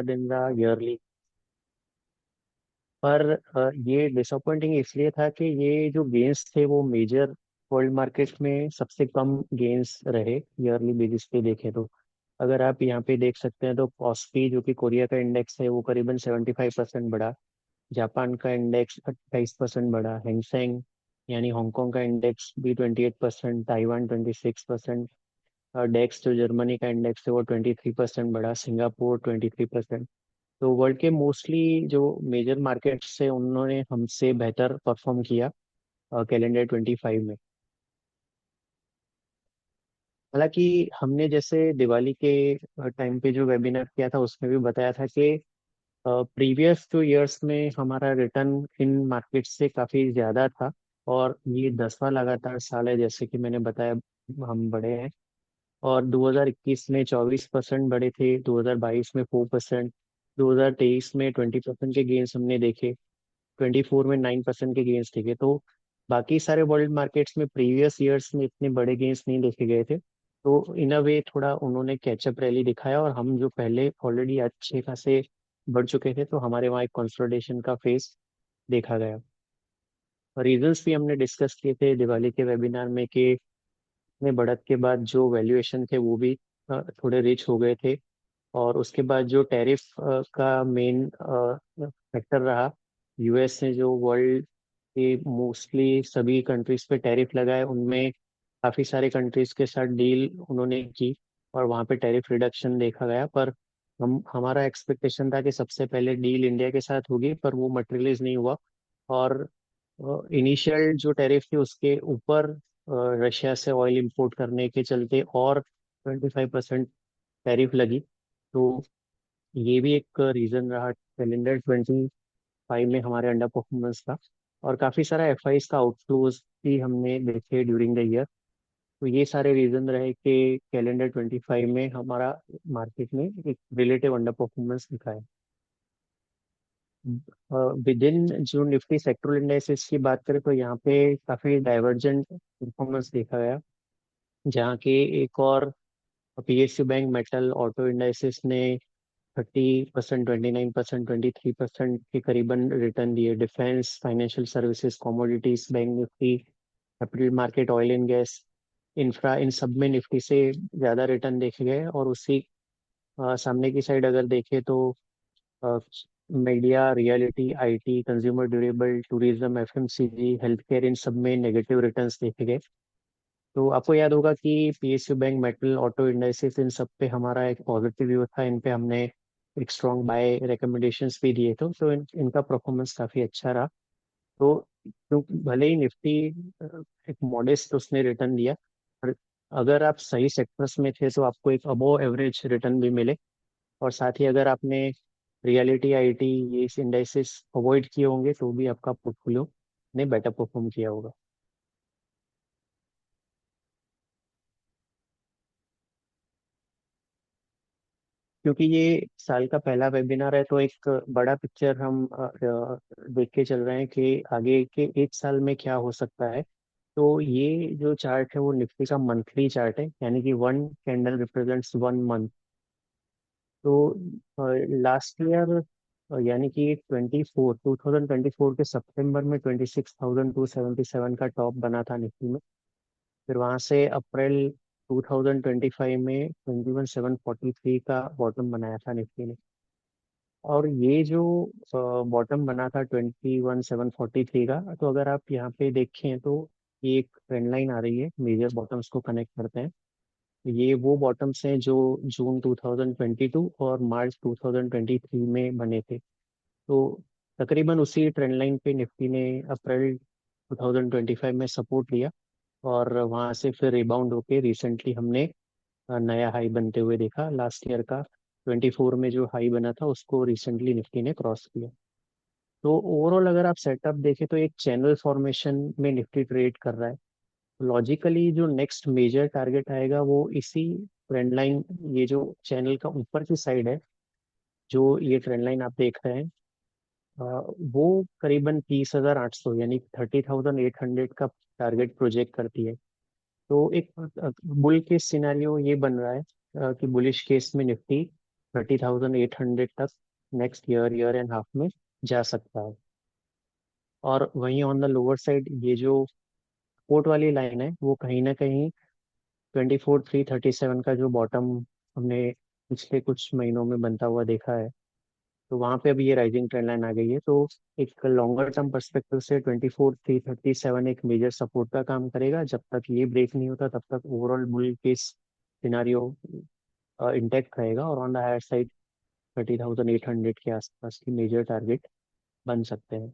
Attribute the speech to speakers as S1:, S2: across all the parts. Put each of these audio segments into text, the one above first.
S1: Then the yearly. पर ये disappointing इसलिए था कि ये जो गेन्स थे वो मेजर वर्ल्ड मार्केट में सबसे कम गेन्स रहे ईयरली बेसिस पे देखें तो। अगर आप यहाँ पे देख सकते हैं तो कॉस्पी जो कि कोरिया का इंडेक्स है वो करीबन 75% बढ़ा। जापान का इंडेक्स 28% बढ़ा। हैंगसेंग यानी हांगकांग का इंडेक्स भी 28%, ताइवान 26%, डेक्स जो जर्मनी का इंडेक्स है वो 23% बढ़ा, सिंगापुर 23%। तो वर्ल्ड के मोस्टली जो मेजर मार्केट्स है उन्होंने हमसे बेहतर परफॉर्म किया कैलेंडर 25 में। हालांकि हमने जैसे दिवाली के टाइम पे जो वेबिनार किया था उसमें भी बताया था कि प्रीवियस 2 इयर्स में हमारा रिटर्न इन मार्केट से काफ़ी ज़्यादा था। और ये 10वां लगातार साल है जैसे कि मैंने बताया हम बढ़े हैं। और 2021 में 24% बढ़े थे, 2022 में 4%, 2023 में 20% के गेंस हमने देखे, 24 में 9% के गेंस देखे। तो बाकी सारे वर्ल्ड मार्केट्स में प्रीवियस ईयर्स में इतने बड़े गेंस नहीं देखे गए थे। तो इन अ वे थोड़ा उन्होंने कैचअप रैली दिखाया और हम जो पहले ऑलरेडी अच्छे खासे बढ़ चुके थे तो हमारे वहाँ एक कंसोलिडेशन का फेस देखा गया। रीजंस भी हमने डिस्कस किए थे दिवाली के वेबिनार में कि में बढ़त के बाद जो वैल्यूएशन थे वो भी थोड़े रिच हो गए थे। और उसके बाद जो टैरिफ का मेन फैक्टर रहा, यूएस ने जो वर्ल्ड के मोस्टली सभी कंट्रीज पे टैरिफ लगाए उनमें काफ़ी सारे कंट्रीज के साथ डील उन्होंने की और वहाँ पे टैरिफ रिडक्शन देखा गया। पर हम हमारा एक्सपेक्टेशन था कि सबसे पहले डील इंडिया के साथ होगी पर वो मटेरियलाइज नहीं हुआ। और इनिशियल जो टैरिफ थी उसके ऊपर रशिया से ऑयल इंपोर्ट करने के चलते और 25% टैरिफ लगी। तो ये भी एक रीज़न रहा कैलेंडर 25 में हमारे अंडर परफॉर्मेंस का। और काफ़ी सारा एफआईज का आउटफ्लोज भी हमने देखे ड्यूरिंग द ईयर। तो ये सारे रीज़न रहे कि कैलेंडर 25 में हमारा मार्केट में एक रिलेटिव अंडर परफॉर्मेंस दिखा है। विद इन जो निफ्टी सेक्टरल इंडेक्सेस की बात करें तो यहाँ पे काफ़ी डाइवर्जेंट परफॉर्मेंस देखा गया। जहाँ के एक और PSU bank metal auto indices ने 30%, 29%, 23% के करीबन रिटर्न दिए। Defence, financial services, commodities, bank Nifty, capital market, oil and gas, infra, इन सब में निफ्टी से ज़्यादा रिटर्न देखे गए। और उसी सामने की साइड अगर देखें तो media, realty, IT, consumer durable, tourism, FMCG, health care, इन सब में नेगेटिव रिटर्न्स देखे गए। तो आपको याद होगा कि PSU bank, metal, auto indices, इन सब पे हमारा एक पॉजिटिव व्यू था। इन पे हमने एक स्ट्रॉन्ग बाय रिकमेंडेशंस भी दिए थे। तो इनका परफॉर्मेंस काफ़ी अच्छा रहा। तो भले ही निफ्टी एक मॉडेस्ट उसने रिटर्न दिया, पर अगर आप सही सेक्टर्स में थे तो आपको एक अबोव एवरेज रिटर्न भी मिले। और साथ ही अगर आपने रियलिटी, आईटी, ये इंडाइसेस अवॉइड किए होंगे तो भी आपका पोर्टफोलियो ने बेटर परफॉर्म किया होगा। क्योंकि ये साल का पहला वेबिनार है तो एक बड़ा पिक्चर हम देख के चल रहे हैं कि आगे के एक साल में क्या हो सकता है। तो ये जो चार्ट है वो निफ्टी का मंथली चार्ट है, यानी कि वन कैंडल रिप्रेजेंट्स 1 मंथ। तो लास्ट ईयर यानी कि 2024 के सितंबर में 26,277 का टॉप बना था निफ्टी में। फिर वहां से अप्रैल 2025 में 21,743 का बॉटम बनाया था निफ्टी ने। और ये जो बॉटम बना था 21,743 का, तो अगर आप यहाँ पे देखें तो ये एक ट्रेंड लाइन आ रही है, मेजर बॉटम्स को कनेक्ट करते हैं। ये वो बॉटम्स हैं जो जून 2022 और मार्च 2023 में बने थे। तो तकरीबन उसी ट्रेंड लाइन पे निफ्टी ने अप्रैल 2025 में सपोर्ट लिया। और वहाँ से फिर रिबाउंड होके रिसेंटली हमने नया हाई बनते हुए देखा। लास्ट ईयर का 24 में जो हाई बना था उसको रिसेंटली निफ्टी ने क्रॉस किया। तो ओवरऑल अगर आप सेटअप देखें तो एक चैनल फॉर्मेशन में निफ्टी ट्रेड कर रहा है। लॉजिकली जो नेक्स्ट मेजर टारगेट आएगा वो इसी ट्रेंड लाइन, ये जो चैनल का ऊपर की साइड है, जो ये ट्रेंड लाइन आप देख रहे हैं, वो करीबन 30,800 यानी 30,800 का टारगेट प्रोजेक्ट करती है। तो एक बुल केस सिनेरियो ये बन रहा है कि बुलिश केस में निफ्टी 30,800 तक नेक्स्ट ईयर एंड हाफ में जा सकता है। और वहीं ऑन द लोअर साइड ये जो सपोर्ट वाली लाइन है वो कहीं ना कहीं 24,337 का जो बॉटम हमने पिछले कुछ महीनों में बनता हुआ देखा है, तो वहां पे अभी ये राइजिंग ट्रेंड लाइन आ गई है। तो एक लॉन्गर टर्म पर्सपेक्टिव से 24,337 एक मेजर सपोर्ट का काम करेगा। जब तक ये ब्रेक नहीं होता तब तक overall bull case scenario intact रहेगा, और ऑन द हायर साइड 30,800 के आसपास की मेजर टारगेट बन सकते हैं।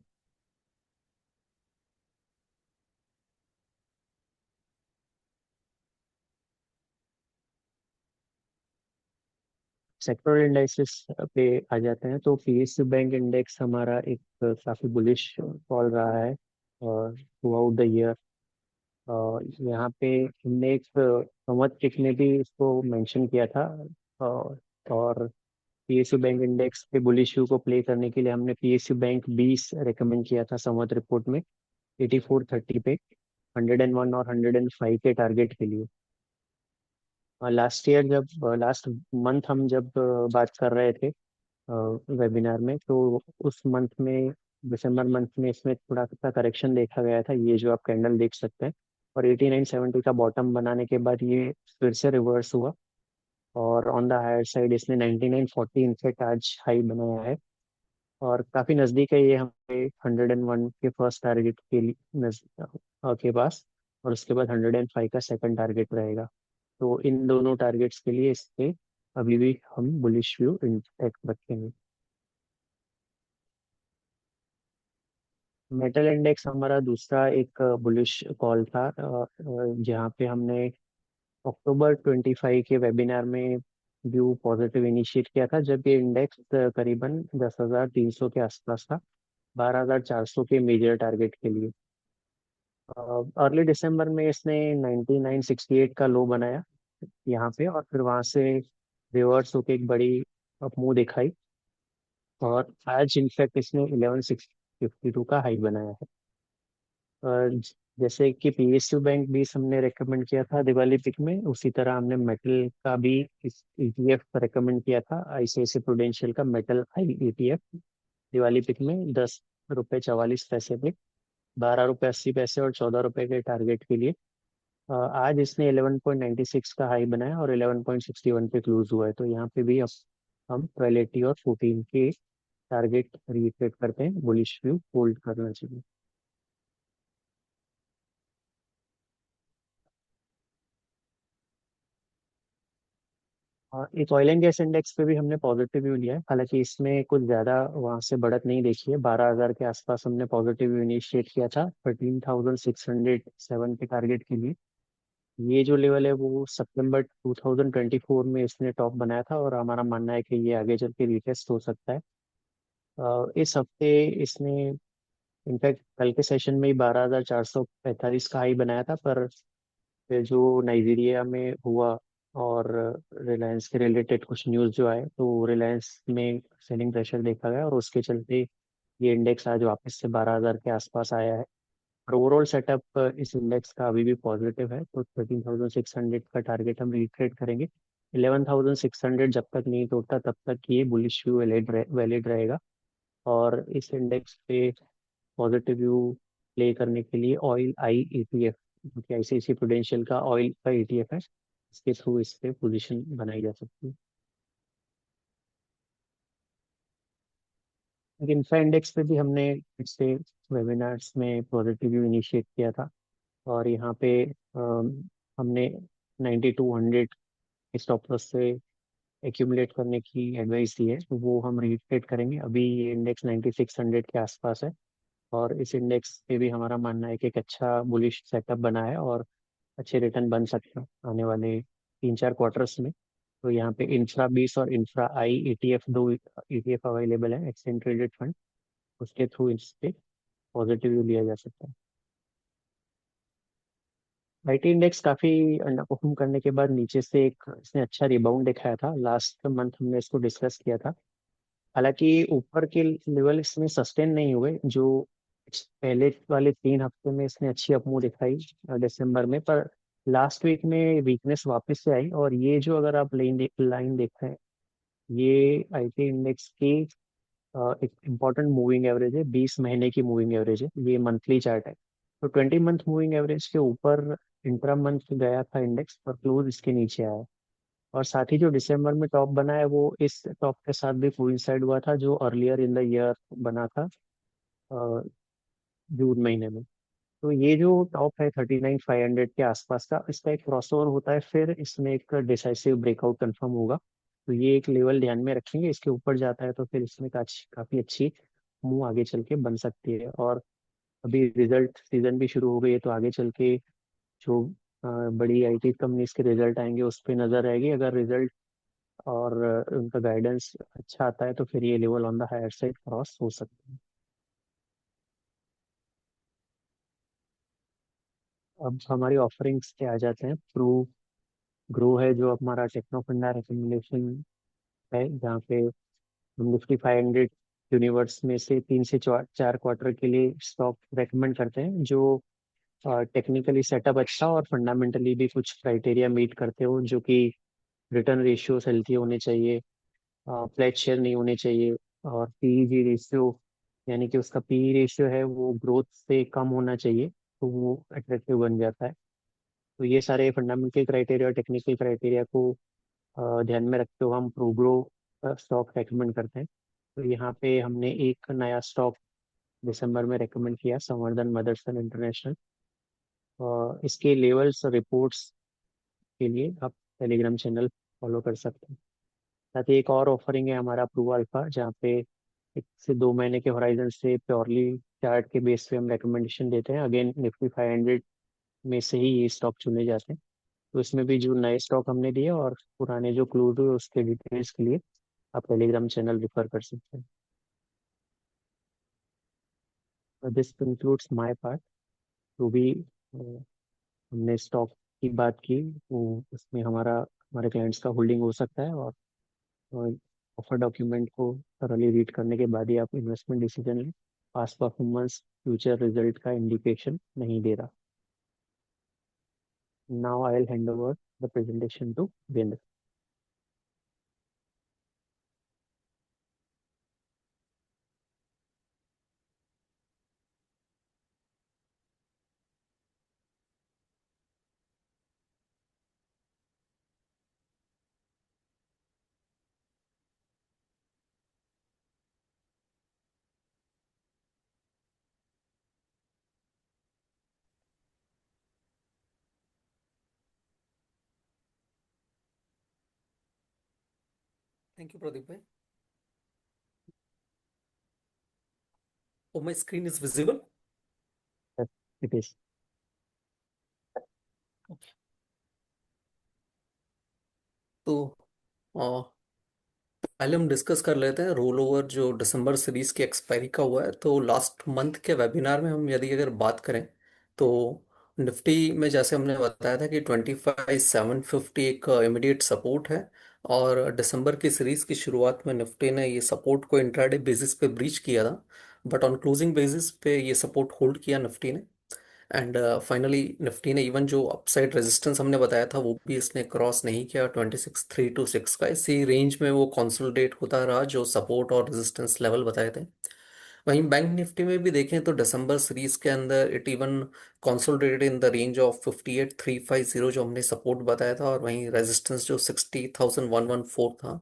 S1: सेक्टोरल इंडाइसेस पे आ जाते हैं तो पीएसयू बैंक इंडेक्स हमारा एक काफी बुलिश फॉल रहा है और थ्रू आउट द ईयर। यहाँ पे हमने एक संवत ने भी इसको मेंशन किया था। और पीएसयू बैंक इंडेक्स पे बुलिश व्यू को प्ले करने के लिए हमने पीएसयू बैंक 20 रेकमेंड किया था संवत रिपोर्ट में, 8430 पे, 101 और 105 के टारगेट के लिए। लास्ट ईयर जब लास्ट मंथ हम जब बात कर रहे थे वेबिनार में, तो उस मंथ में, दिसंबर मंथ में, इसमें थोड़ा सा करेक्शन देखा गया था, ये जो आप कैंडल देख सकते हैं। और 8970 का बॉटम बनाने के बाद ये फिर से रिवर्स हुआ, और ऑन द हायर साइड इसने 9940 इनफेक्ट आज हाई बनाया है। और काफी नजदीक है ये हमें 101 के फर्स्ट टारगेट के लिए के पास, और उसके बाद 105 का सेकंड टारगेट रहेगा। तो इन दोनों टारगेट्स के लिए इस पे अभी भी हम बुलिश व्यू इंटेक्ट रखेंगे। मेटल इंडेक्स हमारा दूसरा एक बुलिश कॉल था, जहाँ पे हमने अक्टूबर 25 के वेबिनार में व्यू पॉजिटिव इनिशिएट किया था, जब ये इंडेक्स करीबन 10,300 के आसपास था, 12,400 के मेजर टारगेट के लिए। अर्ली दिसंबर में इसने 9968 का लो बनाया यहाँ पे, और फिर वहां से रिवर्स होके एक बड़ी अपमूव दिखाई, और आज इनफैक्ट इसने 11,652 का हाई बनाया है। जैसे कि पीएसयू बैंक भी हमने रेकमेंड किया था दिवाली पिक में, उसी तरह हमने मेटल का भी इस ईटीएफ रेकमेंड किया था, आईसीआईसी प्रुडेंशियल का मेटल आई ईटीएफ, दिवाली पिक में 10 रुपये 44 पैसे पे, 12 रुपये 80 पैसे और 14 रुपये के टारगेट के लिए। आज इसने 11.96 का हाई बनाया और 11.61 पे क्लोज हुआ है। तो यहाँ पे भी अब हम 1280 और 14 के टारगेट रीट्रेट करते हैं, बुलिश व्यू होल्ड करना चाहिए। एक ऑयल एंड गैस इंडेक्स पे भी हमने पॉजिटिव व्यू लिया है, हालांकि इसमें कुछ ज्यादा वहां से बढ़त नहीं देखी है। 12,000 के आसपास हमने पॉजिटिव व्यू इनिशिएट किया था 13,607 के टारगेट के लिए। ये जो लेवल है वो सितंबर 2024 में इसने टॉप बनाया था, और हमारा मानना है कि ये आगे चल के रिटेस्ट हो सकता है। इस हफ्ते इसने इनफैक्ट कल के सेशन में ही 12,445 का हाई बनाया था, पर फिर जो नाइजीरिया में हुआ और रिलायंस के रिलेटेड कुछ न्यूज़ जो आए, तो रिलायंस में सेलिंग प्रेशर देखा गया, और उसके चलते ये इंडेक्स आज वापस से 12,000 के आसपास आया है। और ओवरऑल सेटअप इस इंडेक्स का अभी भी पॉजिटिव है, तो 13,600 का टारगेट हम रिट्रेट करेंगे। 11,600 जब तक नहीं टूटता तब तक ये बुलिश व्यू वैलिड रहेगा। और इस इंडेक्स पे पॉजिटिव व्यू प्ले करने के लिए ऑयल आई ईटीएफ, जो कि आईसीआईसी प्रुडेंशियल का ऑयल का ईटीएफ है, इसके थ्रू इस पे पोजीशन बनाई जा सकती है। लेकिन इंफ्रा इंडेक्स पे भी हमने पिछले वेबिनार्स में पॉजिटिव व्यू इनिशिएट किया था, और यहाँ पे हमने 9200 स्टॉप लॉस से एक्यूमुलेट करने की एडवाइस दी है, तो वो हम रिट्रेट करेंगे। अभी ये इंडेक्स 9600 के आसपास है, और इस इंडेक्स पे भी हमारा मानना है कि एक अच्छा बुलिश सेटअप बना है, और अच्छे रिटर्न बन सकते हैं आने वाले 3-4 क्वार्टर्स में। तो यहाँ पे इंफ्रा 20 और इंफ्रा आई ईटीएफ, दो ईटीएफ अवेलेबल है, एक्सचेंज ट्रेडेड फंड, उसके थ्रू इस पे पॉजिटिव व्यू लिया जा सकता है। आईटी इंडेक्स काफी अंडर परफॉर्म करने के बाद नीचे से एक इसने अच्छा रिबाउंड दिखाया था, लास्ट मंथ हमने इसको डिस्कस किया था। हालांकि ऊपर के लेवल इसमें सस्टेन नहीं हुए, जो पहले वाले 3 हफ्ते में इसने अच्छी अपमूव दिखाई दिसंबर में, पर लास्ट वीक में वीकनेस वापस से आई। और ये जो अगर आप लाइन देख रहे हैं, ये आईटी इंडेक्स की एक इम्पॉर्टेंट मूविंग एवरेज है, 20 महीने की मूविंग एवरेज है, ये मंथली चार्ट है। तो 20 मंथ मूविंग एवरेज के ऊपर इंट्रा मंथ गया था इंडेक्स, और क्लोज इसके नीचे आया। और साथ ही जो दिसंबर में टॉप बना है वो इस टॉप के साथ भी कोइंसाइड हुआ था, जो अर्लियर इन द ईयर बना था जून महीने में। तो ये जो टॉप है 39,500 के आसपास का, इसका एक क्रॉसओवर होता है, फिर इसमें एक डिसाइसिव ब्रेकआउट कंफर्म होगा। तो ये एक लेवल ध्यान में रखेंगे, इसके ऊपर जाता है तो फिर इसमें काफी अच्छी मूव आगे चल के बन सकती है। और अभी रिजल्ट सीजन भी शुरू हो गई है, तो आगे चल के जो बड़ी आईटी कंपनीज के रिजल्ट आएंगे उस पर नजर रहेगी। अगर रिजल्ट और उनका गाइडेंस अच्छा आता है तो फिर ये level on the higher side cross हो सकता है। अब हमारी ऑफरिंग्स पे आ जाते हैं। प्रो ग्रो है जो हमारा टेक्नो फंडा रिकमेंडेशन है, जहाँ पे हम निफ्टी 500 यूनिवर्स में से 3 से 4 क्वार्टर के लिए स्टॉक रेकमेंड करते हैं, जो टेक्निकली सेटअप अच्छा और फंडामेंटली भी कुछ क्राइटेरिया मीट करते हो, जो कि रिटर्न रेशियोज हेल्थी होने चाहिए, फ्लैट शेयर नहीं होने चाहिए, और पीई रेशियो, यानी कि उसका पीई रेशियो है वो ग्रोथ से कम होना चाहिए, तो वो अट्रैक्टिव बन जाता है। तो ये सारे फंडामेंटल क्राइटेरिया और टेक्निकल क्राइटेरिया को ध्यान में रखते हुए हम प्रोग्रो स्टॉक रेकमेंड करते हैं। तो यहाँ पे हमने एक नया स्टॉक दिसंबर में रेकमेंड किया, संवर्धन मदरसन इंटरनेशनल। इसके लेवल्स और रिपोर्ट्स के लिए आप टेलीग्राम चैनल फॉलो कर सकते हैं। साथ ही एक और ऑफरिंग है हमारा प्रू अल्फा, जहाँ पे 1 से 2 महीने के होराइजन से प्योरली चार्ट के बेस पे हम रिकमेंडेशन देते हैं। अगेन निफ्टी 500 में से ही ये स्टॉक चुने जाते हैं। तो इसमें भी जो नए स्टॉक हमने दिए और पुराने जो क्लोज हुए उसके डिटेल्स के लिए आप टेलीग्राम चैनल रिफर कर सकते हैं। This concludes my part. जो भी हमने स्टॉक की बात की, वो उसमें हमारे क्लाइंट्स का होल्डिंग हो सकता है, और ऑफर डॉक्यूमेंट को thoroughly रीड करने के बाद ही आप इन्वेस्टमेंट डिसीजन लें। पास्ट परफॉर्मेंस फ्यूचर रिजल्ट का इंडिकेशन नहीं दे रहा। Now I will hand over the presentation to Virendra.
S2: Thank you, Pradeep bhai. Oh, my screen is visible.
S1: It is.
S2: Okay. तो अ, पहले हम डिस्कस कर लेते हैं रोल ओवर जो दिसंबर सीरीज की एक्सपायरी का हुआ है। तो लास्ट मंथ के वेबिनार में हम यदि अगर बात करें तो निफ्टी में जैसे हमने बताया था कि 25,750 एक इमीडिएट सपोर्ट है। और दिसंबर की सीरीज की शुरुआत में निफ्टी ने ये सपोर्ट को इंट्राडे बेसिस पे ब्रीच किया था, बट ऑन क्लोजिंग बेसिस पे ये सपोर्ट होल्ड किया निफ्टी ने। एंड फाइनली निफ्टी ने इवन जो अपसाइड रेजिस्टेंस हमने बताया था वो भी इसने क्रॉस नहीं किया, 26,326 का। इसी रेंज में वो कंसोलिडेट होता रहा जो सपोर्ट और रेजिस्टेंस लेवल बताए थे। वहीं बैंक निफ्टी में भी देखें तो दिसंबर सीरीज के अंदर it even consolidated in the range of 58,350 जो हमने सपोर्ट बताया था, और वहीं रेजिस्टेंस जो 60,114 था।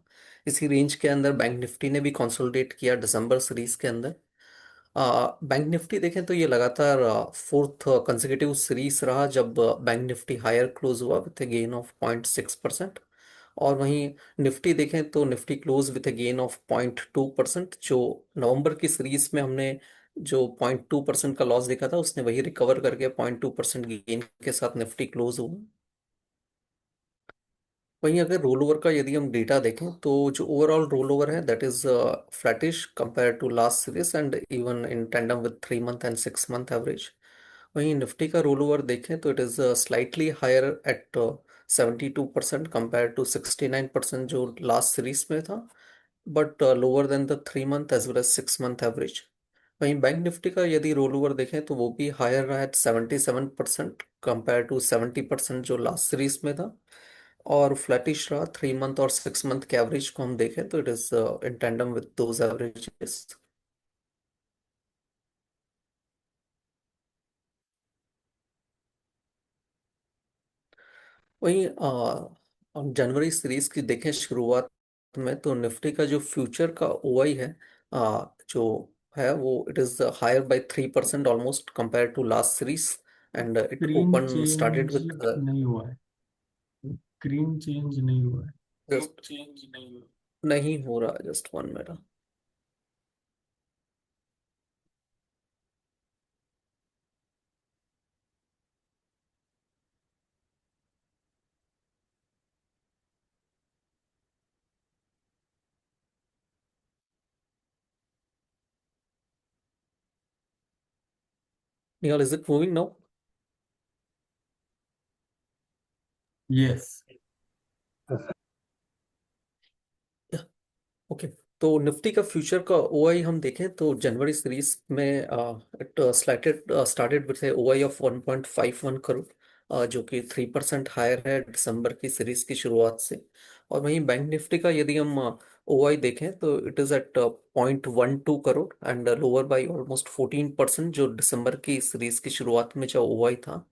S2: इसी रेंज के अंदर बैंक निफ्टी ने भी कंसोलिडेट किया दिसंबर सीरीज के अंदर। बैंक निफ्टी देखें तो ये लगातार फोर्थ कंसेक्यूटिव सीरीज रहा जब बैंक निफ्टी हायर क्लोज हुआ विथ ए गेन ऑफ 0.6%। और वहीं निफ्टी देखें तो Nifty close with A gain of 0.2%। जो नवंबर की सीरीज में हमने जो 0.2% का लॉस देखा था उसने वही रिकवर करके 0.2% गेन के साथ निफ्टी क्लोज हुआ। वहीं अगर रोल ओवर का यदि हम डेटा देखें तो जो ओवरऑल रोल ओवर है that is flattish compare to last series and even in tandem with 3 month and 6 month average. वहीं निफ्टी का रोल ओवर देखें तो it is slightly higher at 72% compare to 69% जो लास्ट सीरीज में था, but lower than the 3 month as well as 6 month average. वहीं bank Nifty का यदि रोल ओवर देखें तो वो भी हायर रहा है 77% कंपेयर टू 70% जो लास्ट सीरीज में था। और फ्लैटिश रहा 3 मंथ और 6 मंथ के एवरेज को हम देखें तो it is in tandem with those averages. वहीं हम जनवरी सीरीज की देखें शुरुआत में तो निफ्टी का जो फ्यूचर का ओआई है जो है वो it is higher by 3% almost compare to last series and it
S3: screen
S2: open started
S3: change
S2: with
S3: नहीं हुआ है। स्क्रीन चेंज नहीं हुआ है।
S2: जस्ट नहीं हो रहा, जस्ट वन मेरा। Nihal, is it moving now?
S3: Yes.
S2: Okay. तो निफ्टी का फ्यूचर का ओआई हम देखें तो जनवरी सीरीज में it started with OI of 1.51 crore, जो कि 3% हायर है दिसंबर की सीरीज की शुरुआत से। और वहीं बैंक निफ्टी का यदि हम ओआई देखें तो it is at 0.12 crore and lower by almost 14%, जो दिसंबर की सीरीज की शुरुआत में जो ओआई था।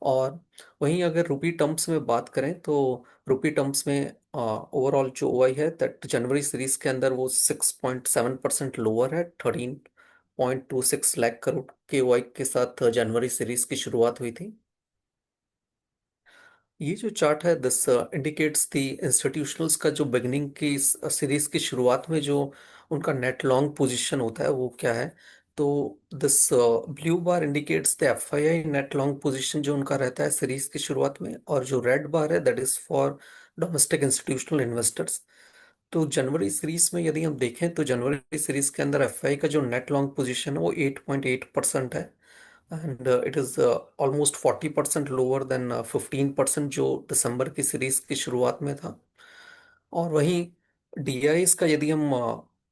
S2: और वहीं अगर रुपी टर्म्स में बात करें तो रुपी टर्म्स में ओवरऑल जो ओआई है दैट जनवरी सीरीज के अंदर वो 6.7% लोअर है। 13.26 लाख करोड़ के ओआई के साथ जनवरी सीरीज की शुरुआत हुई थी। ये जो चार्ट है दिस इंडिकेट्स द इंस्टीट्यूशनल्स का जो बिगनिंग की सीरीज की शुरुआत में जो उनका नेट लॉन्ग पोजीशन होता है वो क्या है। तो this blue bar indicates the FII net long position जो उनका रहता है सीरीज की शुरुआत में, और जो रेड बार है that is for domestic institutional investors. तो जनवरी सीरीज में यदि हम देखें तो जनवरी सीरीज के अंदर एफआई का जो नेट लॉन्ग पोजीशन है वो 8.8% है and it is almost 40% lower than 15% जो दिसंबर की सीरीज की शुरुआत में था। और वहीं डीआईएस का यदि हम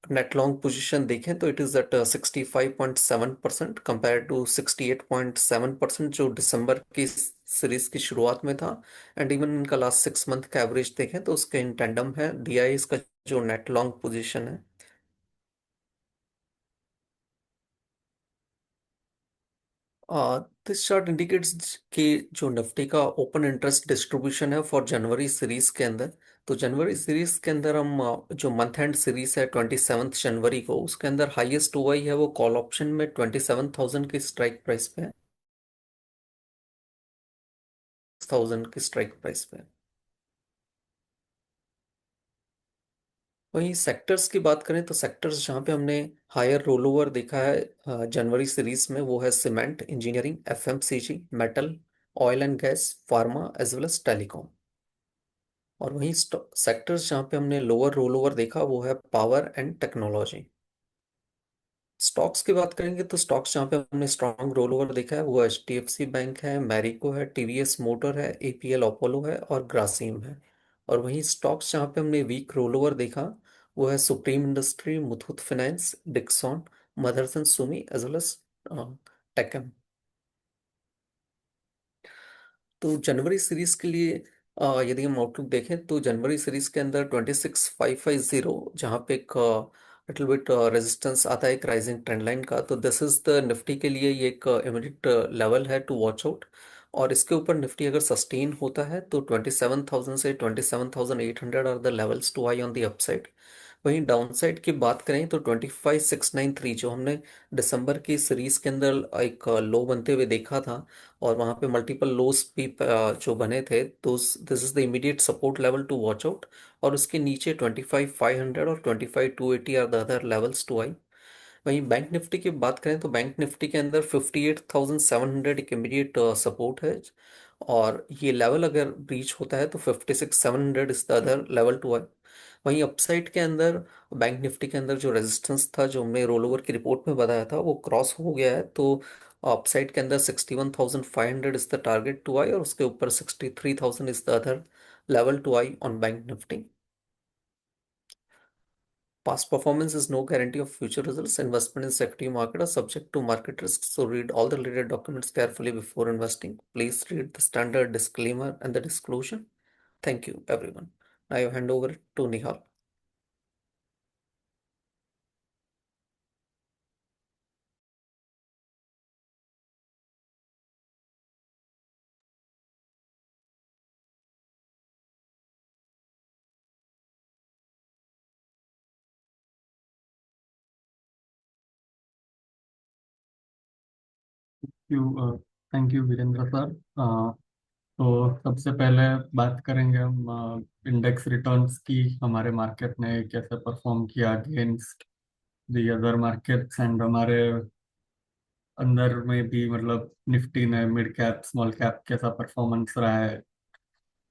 S2: नेट लॉन्ग पोजीशन देखें तो it is at 65.7% compare to 68.7% जो दिसंबर की सीरीज की शुरुआत में था। एंड इवन इनका लास्ट 6 मंथ का एवरेज देखें तो उसके इन टेंडम है डीआईएस का जो नेट लॉन्ग पोजीशन है। दिस चार्ट इंडिकेट्स कि जो निफ्टी का ओपन इंटरेस्ट डिस्ट्रीब्यूशन है फॉर जनवरी सीरीज के अंदर। तो जनवरी सीरीज के अंदर हम जो मंथ एंड सीरीज है 27 जनवरी को, उसके अंदर हाईएस्ट ओआई है वो कॉल ऑप्शन में 27,000 की स्ट्राइक प्राइस पे है। 1000 की स्ट्राइक प्राइस पे है। वहीं सेक्टर्स की बात करें तो सेक्टर्स जहाँ पे हमने हायर रोल ओवर देखा है जनवरी सीरीज में वो है cement, engineering, FMCG, metal, oil and gas, pharma as well as telecom. और वहीं सेक्टर्स जहाँ पे हमने लोअर रोल ओवर देखा वो है पावर एंड टेक्नोलॉजी। स्टॉक्स की बात करेंगे तो स्टॉक्स जहाँ पे हमने स्ट्रॉन्ग रोल ओवर देखा है वो एचडीएफसी बैंक है, मैरिको है, टीवीएस मोटर है, एपीएल अपोलो है और ग्रासिम है। और वहीं स्टॉक्स जहाँ पे हमने वीक रोल ओवर देखा वो है Supreme Industry, Muthoot Finance, Dixon, Motherson Sumi as well as TechM. तो जनवरी सीरीज के लिए यदि हम आउटलुक देखें तो जनवरी सीरीज के अंदर 26,550 जहाँ पे एक लिटिल बिट रेजिस्टेंस आता है एक राइजिंग ट्रेंड लाइन का, तो दिस इज द निफ्टी के लिए ये एक इमीडिएट लेवल है टू वॉच आउट। और इसके ऊपर निफ्टी अगर सस्टेन होता है तो 27,000 से 27,800 are the levels to eye on the upside. वहीं डाउनसाइड की बात करें तो 25,693 जो हमने दिसंबर की सीरीज के अंदर एक लो बनते हुए देखा था, और वहां पे मल्टीपल लोस भी जो बने थे, तो this is the immediate support level to watch out. और उसके नीचे 25,500 और 25,280 are the other levels to eye. वहीं बैंक निफ्टी की बात करें तो बैंक निफ्टी के अंदर 58,700 एक इमीडिएट सपोर्ट है, और ये लेवल अगर ब्रीच होता है तो 56,700 is the other level to eye. वहीं अपसाइड के अंदर बैंक निफ्टी के अंदर जो रेजिस्टेंस था जो हमने रोल ओवर की रिपोर्ट में बताया था वो क्रॉस हो गया है। तो अपसाइड के अंदर 61,500 is the target to eye, और उसके ऊपर 63,000 is the other level to eye on bank Nifty. Past performance is no guarantee of future results. Investment in security market are subject to market risks. So read all the related documents carefully before investing. Please read the standard disclaimer and the disclosure. Thank you, everyone. I hand over to Nihal.
S3: You thank you Virendra sir. तो सबसे पहले बात करेंगे हम index returns की, हमारे market ने कैसे परफॉर्म किया against the other markets, and हमारे अंदर में भी मतलब निफ्टी ने मिड कैप स्मॉल कैप कैसा परफॉर्मेंस रहा है।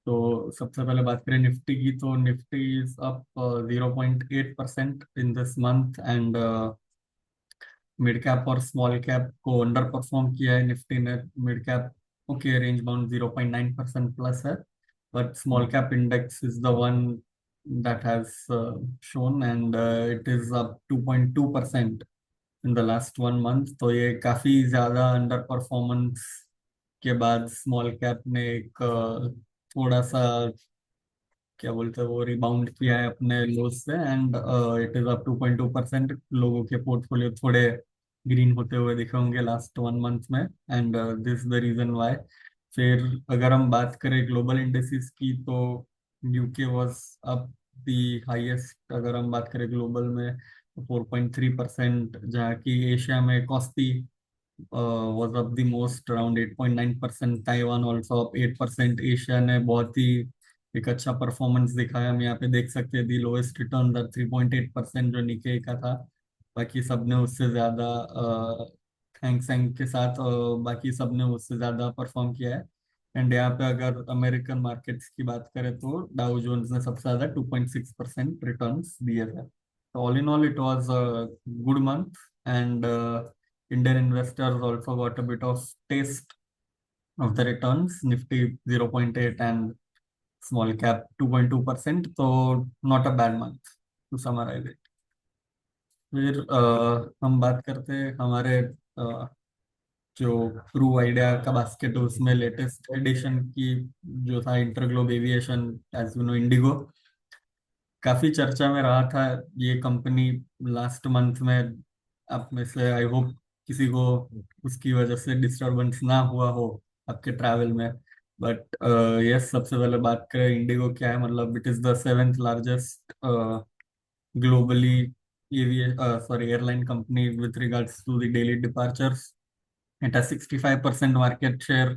S3: तो सबसे पहले बात करें निफ्टी की, तो Nifty is up 0.8% in this month, and mid cap और स्मॉल कैप को अंडर परफॉर्म किया है निफ्टी ने। Mid cap okay range bound 0.9% plus है, but small cap index is the one that has shown, and it is up 2.2% in the last 1 month। तो ये काफी ज्यादा अंडर परफॉर्मेंस के बाद स्मॉल कैप ने एक थोड़ा सा क्या बोलते हैं वो रिबाउंड किया है अपने लोस से, एंड इट इज अप 2.2%। लोगों के पोर्टफोलियो थोड़े ग्रीन होते हुए दिखे होंगे लास्ट 1 मंथ में, and this the reason why. फिर अगर हम बात करें ग्लोबल इंडेक्सेस की, तो UK was up the highest. अगर हम बात करें ग्लोबल में 4.3%, जहाँ की एशिया में KOSPI was up the most around 8.9%। Taiwan also up 8%। Asia ने बहुत ही एक अच्छा परफॉर्मेंस दिखाया। हम यहाँ पे देख सकते हैं दी लोएस्ट रिटर्न दर 3.8% जो निके का था। बाकी सबने उससे ज्यादा हैंग सेंग के साथ बाकी सबने उससे ज्यादा परफॉर्म किया है। एंड यहाँ पे अगर अमेरिकन मार्केट्स की बात करें तो डाउ जोन्स ने सबसे ज्यादा 2.6% रिटर्न्स दिए थे। तो all in all it was good month, and Indian investors also got a bit of taste of the returns. Nifty 0.8 and small cap 2.2%, so not a bad month to summarize it। फिर हम बात करते हैं हमारे जो Pru idea का basket है उसमें लेटेस्ट एडिशन की जो था InterGlobe Aviation, as you know IndiGo, काफी चर्चा में रहा था। ये कंपनी लास्ट मंथ में, आप में से आई होप किसी को उसकी वजह से डिस्टरबेंस ना हुआ हो आपके ट्रैवल में, बट यस सबसे पहले बात करें इंडिगो क्या है। मतलब it is the seventh largest globally airline company with regards to the daily departures. It has 65% market share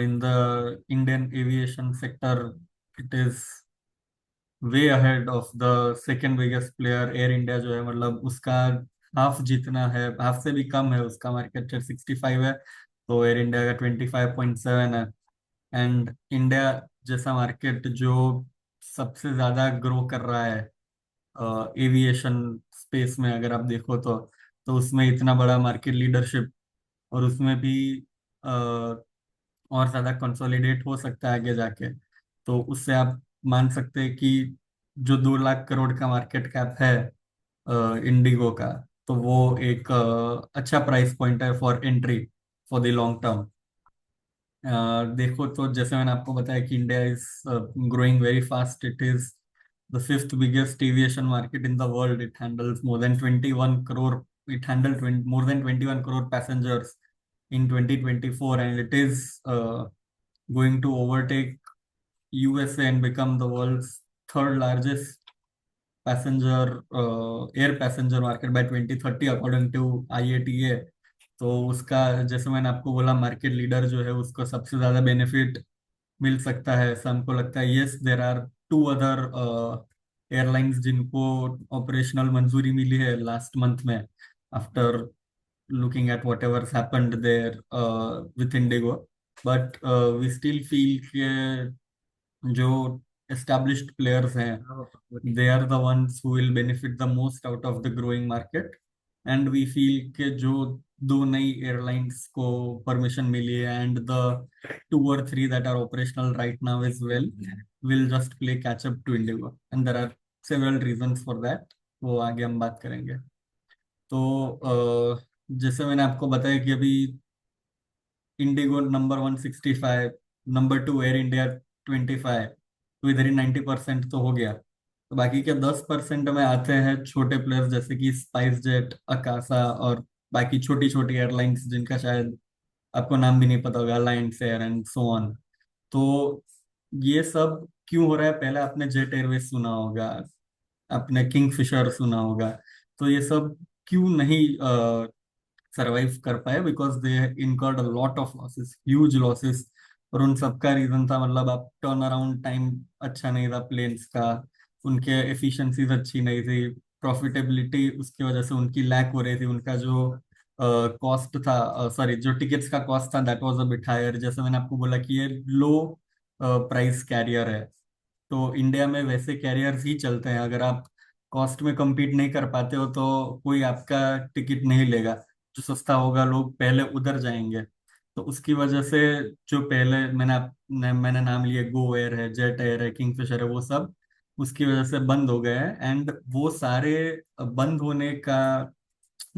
S3: in the Indian aviation sector. It is way ahead of the second biggest player Air India जो है, मतलब उसका half जितना है, half से भी कम है उसका मार्केट शेयर 65 है, तो एयर इंडिया का 25.7 है। एंड इंडिया जैसा मार्केट जो सबसे ज्यादा ग्रो कर रहा है एविएशन स्पेस में, अगर आप देखो तो उसमें इतना बड़ा मार्केट लीडरशिप, और उसमें भी और ज्यादा कंसोलिडेट हो सकता है आगे जाके। तो उससे आप मान सकते हैं कि जो 2 लाख करोड़ का मार्केट कैप है इंडिगो का, तो वो एक अच्छा प्राइस पॉइंट है for entry for the long term. देखो तो जैसे मैंने आपको बताया कि India is growing very fast. It is the fifth biggest aviation market in the world. It handles more than 21 crore, it handle more than 21 crore passengers in 2024, and it is going to overtake USA and become the world's third largest air passenger market by 2030 according to IATA। तो उसका जैसे मैंने आपको बोला market leader जो है उसको सबसे ज्यादा बेनिफिट मिल सकता है ऐसा हमको लगता है। Yes there are 2 other airlines जिनको ऑपरेशनल मंजूरी मिली है लास्ट मंथ में, after looking at whatever's happened there with Indigo, but we still feel कि जो established players हैं they are the ones who will benefit the most out of the growing market। and we feel कि जो 2 नई airlines को permission मिली है and the 2 or 3 that are operational right now as well will just play catch up to Indigo, and there are several reasons for that, वो आगे हम बात करेंगे। तो जैसे मैंने आपको बताया कि अभी Indigo number 165, number 2 air India 25, तो इधर ही 90% तो हो गया। तो बाकी के 10% में आते हैं छोटे प्लेयर्स जैसे कि स्पाइस जेट, अकासा और बाकी छोटी छोटी एयरलाइंस जिनका शायद आपको नाम भी नहीं पता होगा, alliance air and so on. तो ये सब क्यों हो रहा है? पहले आपने जेट एयरवेज सुना होगा, आपने किंगफिशर सुना होगा। तो ये सब क्यों नहीं सरवाइव कर पाए? Because they incurred a lot of losses, huge losses. और उन सबका रीजन था, मतलब आप टर्न अराउंड टाइम अच्छा नहीं था प्लेन्स का, उनके एफिशिएंसीज अच्छी नहीं थी, प्रॉफिटेबिलिटी उसकी वजह से उनकी लैक हो रही थी, उनका जो कॉस्ट था, सॉरी जो टिकट्स का कॉस्ट था that was a bit higher. जैसे मैंने आपको बोला कि ये लो प्राइस कैरियर है, तो इंडिया में वैसे कैरियर्स ही चलते हैं। अगर आप कॉस्ट में compete नहीं कर पाते हो तो कोई आपका टिकट नहीं लेगा। जो सस्ता होगा लोग पहले उधर जाएंगे। तो उसकी वजह से जो पहले मैंने नाम लिए, गो एयर है, जेट एयर है, किंगफिशर है, वो सब उसकी वजह से बंद हो गए हैं। एंड वो सारे बंद होने का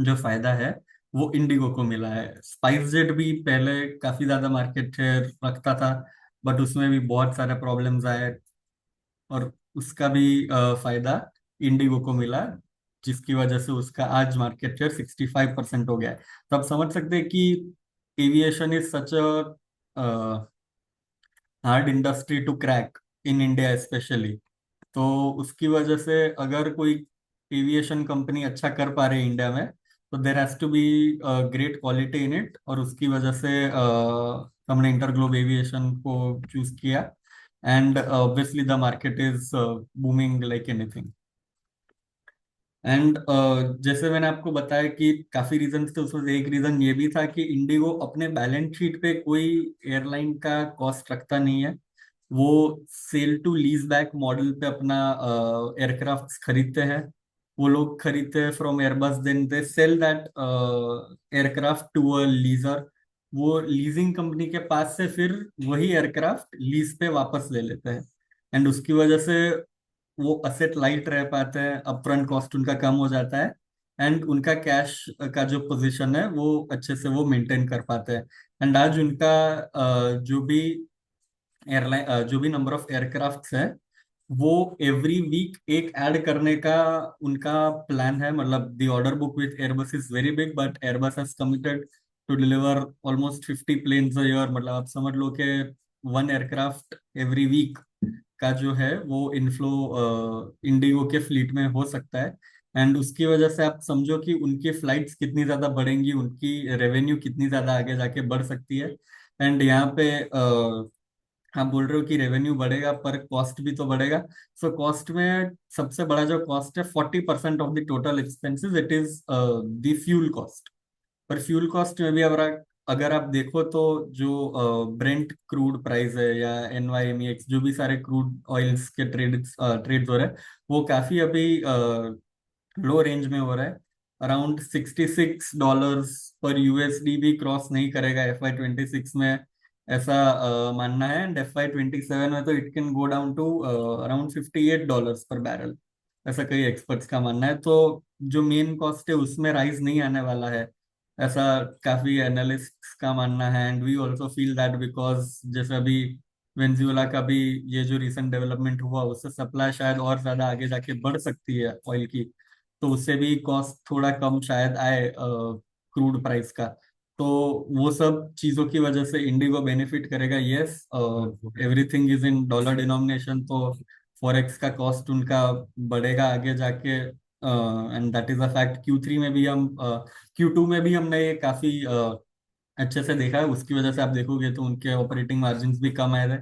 S3: जो फायदा है वो इंडिगो को मिला है। स्पाइस जेट भी पहले काफी ज्यादा मार्केट शेयर रखता था, बट उसमें भी बहुत सारे प्रॉब्लम्स आए, और उसका भी फायदा इंडिगो को मिला, जिसकी वजह से उसका आज मार्केट शेयर 65% हो गया है। तो आप समझ सकते हैं कि aviation is such a hard industry to crack in India specially. तो उसकी वजह से अगर कोई एविएशन कंपनी अच्छा कर पा रही है इंडिया में, तो there has to be great quality in it. और उसकी वजह से हमने इंटरग्लोब एविएशन को चूज किया। And obviously the market is booming like anything. And जैसे मैंने आपको बताया कि काफी रीजन थे, उसमें से एक रीजन ये भी था कि इंडिगो अपने बैलेंस शीट पे कोई एयरलाइन का कॉस्ट रखता नहीं है। वो sale to lease back model पे अपना एयरक्राफ्ट खरीदते हैं। वो लोग खरीदते हैं from Airbus, then they sell that aircraft to a lessor. वो लीजिंग कंपनी के पास से फिर वही एयरक्राफ्ट लीज पे वापस ले लेते हैं। एंड उसकी वजह से वो असेट लाइट रह पाते हैं, अपफ्रंट कॉस्ट उनका कम हो जाता है, एंड उनका कैश का जो पोजीशन है वो अच्छे से वो मेंटेन कर पाते हैं। एंड आज उनका जो भी एयरलाइन जो भी नंबर ऑफ एयरक्राफ्ट्स है, वो एवरी वीक एक ऐड करने का उनका प्लान है। मतलब the order book with Airbus is very big, but Airbus has committed to deliver almost 50 planes a year. मतलब आप समझ लो कि वन एयरक्राफ्ट एवरी वीक का जो है वो इनफ्लो इंडिगो के फ्लीट में हो सकता है। एंड उसकी वजह से आप समझो कि उनकी फ्लाइट्स कितनी ज्यादा बढ़ेंगी, उनकी रेवेन्यू कितनी ज्यादा आगे जाके बढ़ सकती है। एंड यहाँ पे आप बोल रहे हो कि रेवेन्यू बढ़ेगा पर कॉस्ट भी तो बढ़ेगा। सो कॉस्ट में सबसे बड़ा जो कॉस्ट है, 40% of the total expenses, it is the fuel cost. पर फ्यूल कॉस्ट में भी अगर आप देखो तो जो ब्रेंट क्रूड प्राइस है या NYMEX, जो भी सारे क्रूड ऑयल्स के ट्रेड्स हो रहे हैं, वो काफी अभी लो रेंज में हो रहा है। अराउंड $66 पर यूएसडी भी क्रॉस नहीं करेगा FY 26 में, ऐसा मानना है। एंड FY 27 में तो it can go down to around $58 per barrel, ऐसा कई एक्सपर्ट्स का मानना है। तो जो मेन कॉस्ट है उसमें राइज नहीं आने वाला है, ऐसा काफी एनालिस्ट्स का मानना है। And we also feel that because जैसे अभी वेनेजुएला का भी ये जो रिसेंट डेवलपमेंट हुआ, उससे सप्लाई शायद और ज्यादा आगे जाके बढ़ सकती है ऑयल की। तो उससे भी कॉस्ट थोड़ा कम शायद आए क्रूड प्राइस का। तो वो सब चीजों की वजह से इंडिगो बेनिफिट करेगा। Yes, everything is in dollar denomination, तो फॉरेक्स का कॉस्ट उनका बढ़ेगा आगे जाके। And that is a fact. Q3 में भी हम Q2 में भी हमने ये काफी अच्छे से देखा है। उसकी वजह से आप देखोगे तो उनके ऑपरेटिंग मार्जिन्स भी कम आए थे।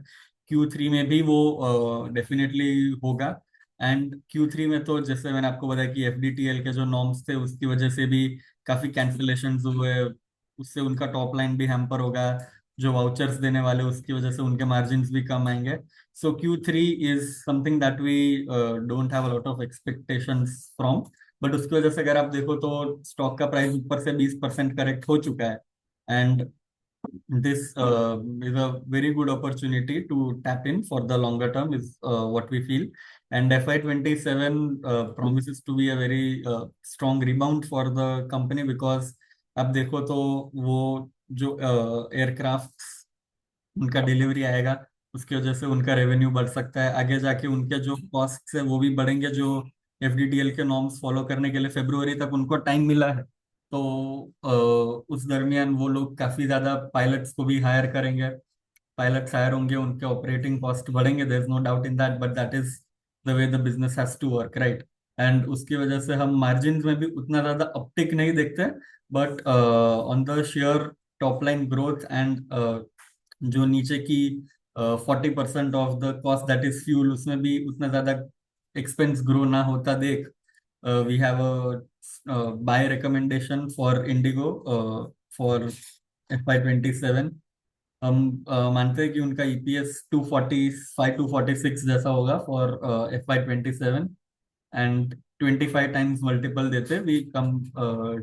S3: Q3 में भी वो डेफिनेटली होगा। एंड Q3 में तो जैसे मैंने आपको बताया कि FDTL के जो नॉर्म्स थे उसकी वजह से भी काफी कैंसिलेशंस हुए, उससे उनका टॉप लाइन भी हैम्पर होगा। जो वाउचर्स देने वाले उसकी वजह से उनके मार्जिन्स भी कम आएंगे। So Q3 is something that we don't have a lot of expectations from. But उसकी वजह से अगर आप देखो तो स्टॉक का प्राइस ऊपर से 20% करेक्ट हो चुका है। And this is a very good opportunity to tap in for the longer term is what we feel. And FY 27 promises to be a very strong rebound for the company because अब देखो तो वो जो aircraft उनका delivery आएगा उसकी वजह से उनका रेवेन्यू बढ़ सकता है। आगे जाके उनके जो कॉस्ट है वो भी बढ़ेंगे, जो एफडीटीएल के नॉर्म्स फॉलो करने के लिए फरवरी तक उनको टाइम मिला है। तो उस दरमियान वो लोग काफी ज्यादा पायलट्स को भी हायर करेंगे। पायलट्स हायर होंगे, उनके ऑपरेटिंग कॉस्ट बढ़ेंगे, there is no doubt in that, but that is the way the business has to work, right. And उसकी वजह से हम मार्जिन में भी उतना ज्यादा अपटिक नहीं देखते, but on the share top line growth and जो नीचे की 40% of the cost that is fuel, उसमें भी उतना ज्यादा एक्सपेंस ग्रो ना होता देख we have a buy recommendation for IndiGo for FY 2027। हम मानते हैं कि उनका ईपीएस 245 to 246 जैसा होगा for FY 2027, and 25 times multiple देते we come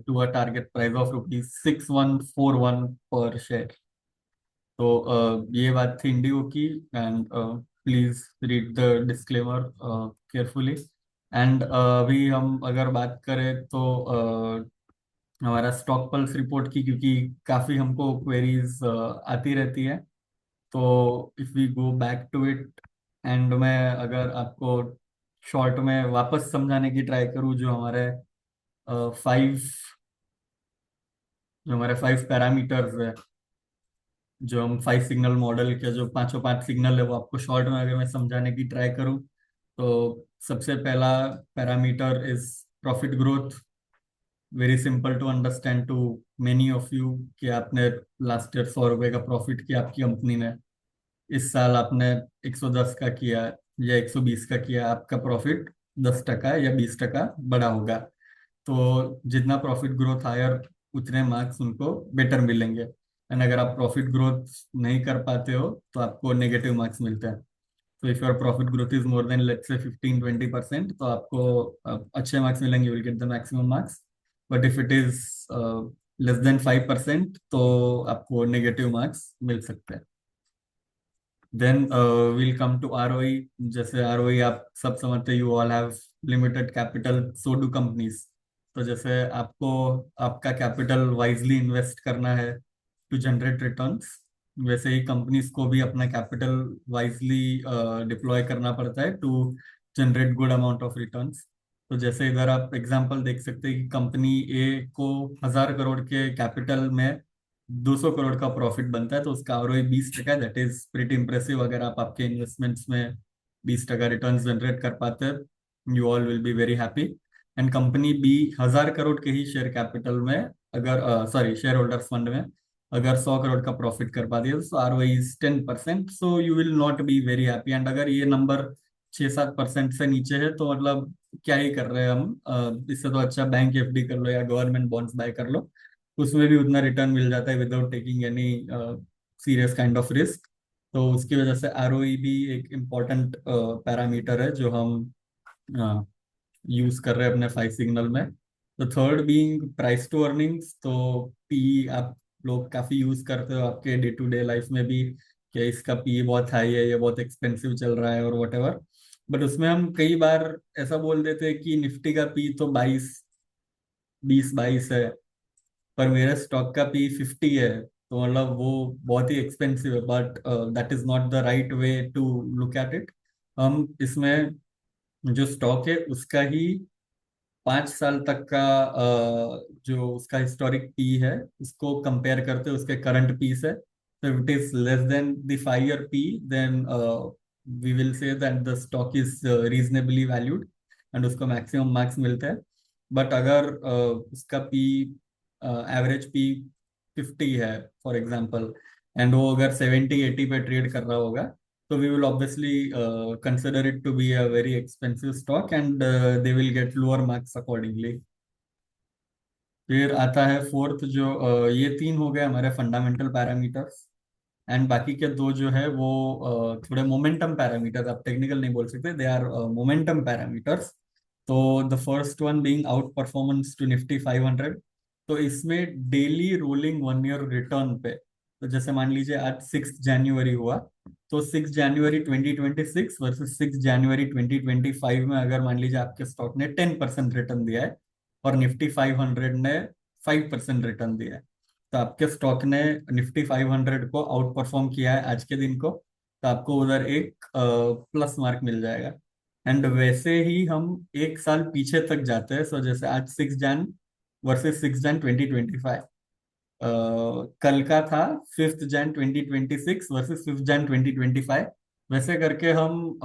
S3: to a target price of ₹6141 पर शेयर। तो ये बात थी इंडिगो की। And please read the disclaimer carefully. And अभी हम अगर बात करें तो हमारा स्टॉक पल्स रिपोर्ट की, क्योंकि काफी हमको क्वेरीज आती रहती है, तो if we go back to it, and मैं अगर आपको शॉर्ट में वापस समझाने की ट्राई करूँ, फाइव जो हमारे 5 पैरामीटर्स है, जो हम 5 सिग्नल मॉडल के जो पांचों पांच सिग्नल है, वो आपको शॉर्ट में अगर मैं समझाने की ट्राई करूँ, तो सबसे पहला parameter is profit growth. Very simple to understand to many of you कि आपने लास्ट ईयर ₹100 का प्रॉफिट किया आपकी कंपनी ने, इस साल आपने 110 का किया या 120 का किया, आपका प्रॉफिट 10% या 20% बड़ा होगा। तो जितना प्रॉफिट ग्रोथ हायर, उतने मार्क्स उनको बेटर मिलेंगे। एंड अगर आप प्रॉफिट ग्रोथ नहीं कर पाते हो तो आपको नेगेटिव मार्क्स मिलते हैं। तो if your profit growth is more than let's say 15-20%, तो आपको अच्छे मार्क्स मिलेंगे, you will get the maximum marks. But if it is less than 5%, तो आपको नेगेटिव मार्क्स मिल सकते हैं। Then will come to ROE. जैसे आरओई आप सब समझते, you all have limited capital, so do companies. तो जैसे आपको आपका कैपिटल वाइजली इन्वेस्ट करना है टू जनरेट रिटर्न्स, वैसे ही कंपनीज को भी अपना कैपिटल वाइजली डिप्लॉय करना पड़ता है to generate good amount of returns. तो जैसे इधर आप एग्जांपल देख सकते हैं कि कंपनी ए को 1,000 करोड़ के कैपिटल में 200 करोड़ का प्रॉफिट बनता है, तो उसका आरओई 20% है। That is pretty impressive. अगर आप आपके इन्वेस्टमेंट्स में 20% रिटर्न जनरेट कर पाते हैं, you all will be very happy. And company B 1,000 crore के ही शेयर कैपिटल में, अगर सॉरी शेयर होल्डर्स फंड में अगर 100 करोड़ का प्रॉफिट कर पा दिया, तो ROE is 10%, so you will not be very happy. And अगर ये नंबर 6-7% से नीचे है, तो मतलब क्या ही कर रहे हैं हम, इससे तो अच्छा बैंक एफडी कर लो या गवर्नमेंट बॉन्ड्स बाय कर लो, उसमें भी उतना रिटर्न मिल जाता है without taking any serious kind of risk. तो उसकी वजह से आरओई भी एक इम्पॉर्टेंट पैरामीटर है जो हम यूज कर रहे हैं अपने 5 सिग्नल में। तो third being price to earnings. तो पी आप लोग काफी यूज करते हो आपके डे टू डे लाइफ में भी, कि इसका पी बहुत हाई है, ये बहुत एक्सपेंसिव चल रहा है और वट एवर। बट उसमें हम कई बार ऐसा बोल देते हैं कि निफ्टी का पी तो 20-22 है, पर मेरे स्टॉक का पी 50 है, तो मतलब वो बहुत ही एक्सपेंसिव है। But that is not the right way to look at it. हम इसमें जो स्टॉक है उसका ही 5 साल तक का जो उसका हिस्टोरिक पी है उसको कंपेयर करते हैं उसके करंट पी से। तो it is less than the 5 year P, then we will say that the stock is reasonably valued and उसको मैक्सिमम मार्क्स मिलते हैं। बट अगर उसका पी एवरेज पी 50 है फॉर एग्जांपल, एंड वो अगर 70-80 पे ट्रेड कर रहा होगा, so we will obviously consider it to be a very expensive stock, and they will get lower marks accordingly. फिर आता है फोर्थ, जो ये 3 हो गए हमारे फंडामेंटल पैरामीटर्स। एंड बाकी के 2 जो है वो थोड़े मोमेंटम पैरामीटर्स, आप टेक्निकल नहीं बोल सकते, दे आर मोमेंटम पैरामीटर्स। तो the first one being outperformance to Nifty 500। तो इसमें डेली रोलिंग 1 ईयर रिटर्न पे, तो जैसे मान लीजिए आज 6 जनवरी हुआ, तो 6 जनवरी 2026 वर्सेस 6 जनवरी 2025 में अगर मान लीजिए आपके स्टॉक ने 10% रिटर्न दिया है और निफ्टी 500 ने 5% रिटर्न दिया है, तो आपके स्टॉक ने निफ्टी 500 को आउट परफॉर्म किया है आज के दिन को। तो आपको उधर एक प्लस मार्क मिल जाएगा। एंड वैसे ही हम एक साल पीछे तक जाते हैं। सो जैसे आज 6 जैन वर्सेस 6 जैन 2025, कल का था 5 जैन 2026 वर्सेस 5 जैन 2025। वैसे करके हम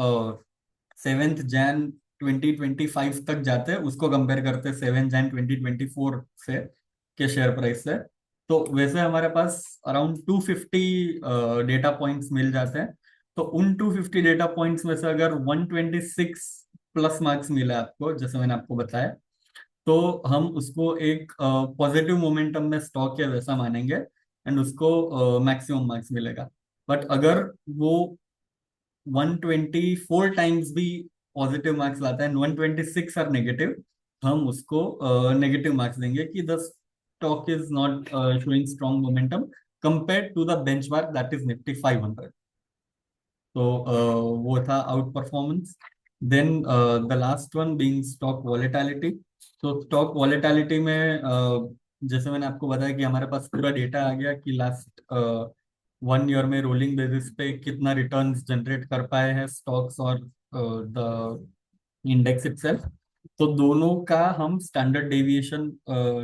S3: 7 जैन 2025 तक जाते हैं, उसको कंपेयर करते हैं 7 जैन 2024 से के शेयर प्राइस से। तो वैसे हमारे पास अराउंड 250 डेटा पॉइंट्स मिल जाते हैं। तो उन 250 डेटा पॉइंट्स में से अगर 126 प्लस मार्क्स मिला आपको, जैसे मैंने आपको बताया, तो हम उसको एक पॉजिटिव मोमेंटम में स्टॉक है वैसा मानेंगे, एंड उसको मैक्सिमम मार्क्स मिलेगा। बट अगर वो 124 टाइम्स भी पॉजिटिव मार्क्स लाता है, 126 आर नेगेटिव, हम उसको नेगेटिव मार्क्स देंगे कि the stock is not showing strong momentum compare to the benchmark that is Nifty 500। तो वो था outperformance. Then the last one being stock volatility. तो स्टॉक वॉलेटिलिटी में जैसे मैंने आपको बताया कि हमारे पास पूरा डेटा आ गया कि लास्ट 1 ईयर में रोलिंग बेसिस पे कितना रिटर्न्स जनरेट कर पाए हैं स्टॉक्स और द इंडेक्स इटसेल्फ। तो दोनों का हम स्टैंडर्ड डेविएशन